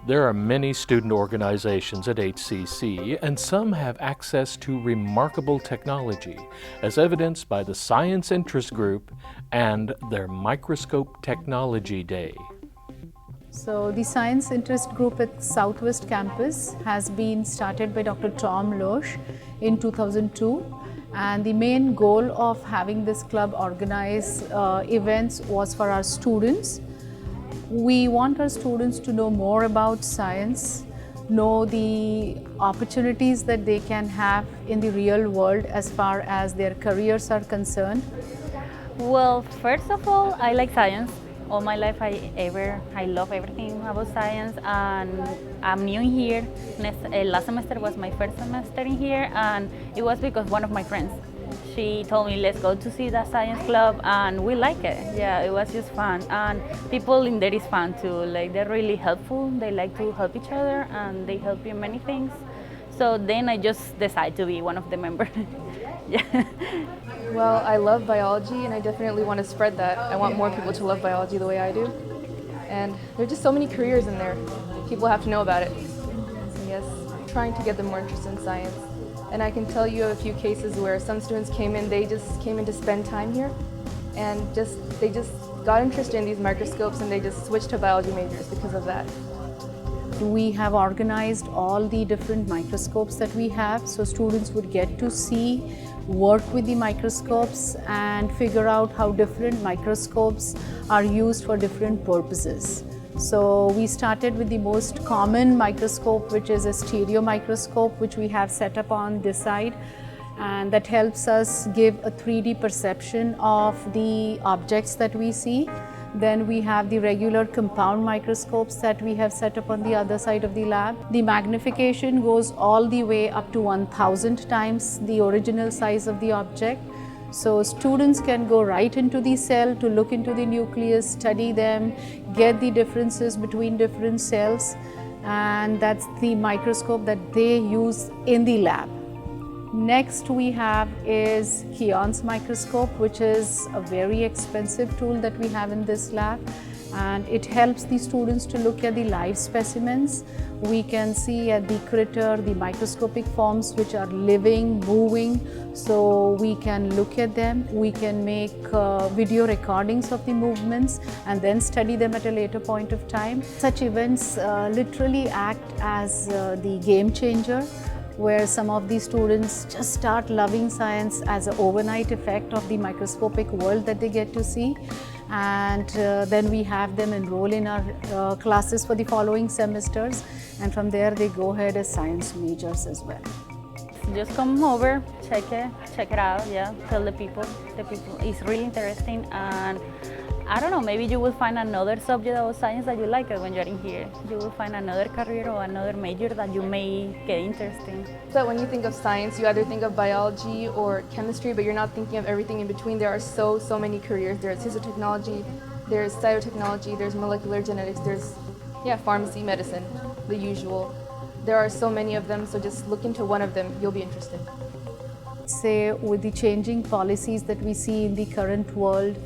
There are many student organizations at HCC, and some have access to remarkable technology, as evidenced by the Science Interest Group and their Microscope Technology Day. So the Science Interest Group at Southwest Campus has been started by Dr. Tom Loesch in 2002, and the main goal of having this club organize events was for our students. We want our students to know more about science, know the opportunities that they can have in the real world as far as their careers are concerned. Well, first of all, I like science. All my life I love everything about science, and I'm new here. Last semester was my first semester in here, and it was because one of my friends, she told me, let's go to see the science club, and we like it. Yeah, it was just fun, and people in there is fun too. Like, they're really helpful. They like to help each other, and they help you in many things. So then I just decided to be one of the members. Yeah. Well, I love biology, and I definitely want to spread that. I want more people to love biology the way I do. And there are just so many careers in there. People have to know about it. So yes, trying to get them more interested in science. And I can tell you of a few cases where some students they just came in to spend time here, and they just got interested in these microscopes, and they just switched to biology majors because of that. We have organized all the different microscopes that we have, so students would get to see, work with the microscopes, and figure out how different microscopes are used for different purposes. So we started with the most common microscope, which is a stereo microscope, which we have set up on this side, and that helps us give a 3D perception of the objects that we see. Then we have the regular compound microscopes that we have set up on the other side of the lab. The magnification goes all the way up to 1000 times the original size of the object. So students can go right into the cell to look into the nucleus, study them, get the differences between different cells, and that's the microscope that they use in the lab. Next we have is Keon's microscope, which is a very expensive tool that we have in this lab, and it helps the students to look at the live specimens. We can see at the critter the microscopic forms which are living, moving, so we can look at them. We can make video recordings of the movements and then study them at a later point of time. Such events literally act as the game changer, where some of these students just start loving science as an overnight effect of the microscopic world that they get to see. And then we have them enroll in our classes for the following semesters, and from there they go ahead as science majors as well. Just come over, check it out, yeah, tell the people it's really interesting, and I don't know, maybe you will find another subject of science that you like when you're in here. You will find another career or another major that you may get interesting. So when you think of science, you either think of biology or chemistry, but you're not thinking of everything in between. There are so many careers. There's histotechnology, there's cytotechnology, there's molecular genetics, there's pharmacy, medicine, the usual. There are so many of them, so just look into one of them, you'll be interested. Say, with the changing policies that we see in the current world,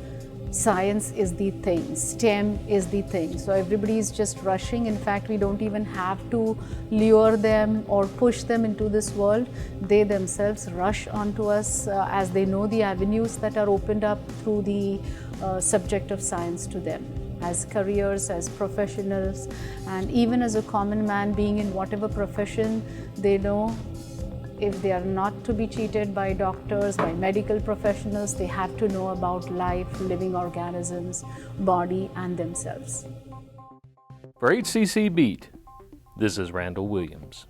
science is the thing, STEM is the thing. So everybody is just rushing. In fact, we don't even have to lure them or push them into this world. They themselves rush onto us as they know the avenues that are opened up through the subject of science to them, as careers, as professionals, and even as a common man being in whatever profession. They know if they are not to be treated by doctors, by medical professionals, they have to know about life, living organisms, body, and themselves. For HCC Beat, this is Randall Williams.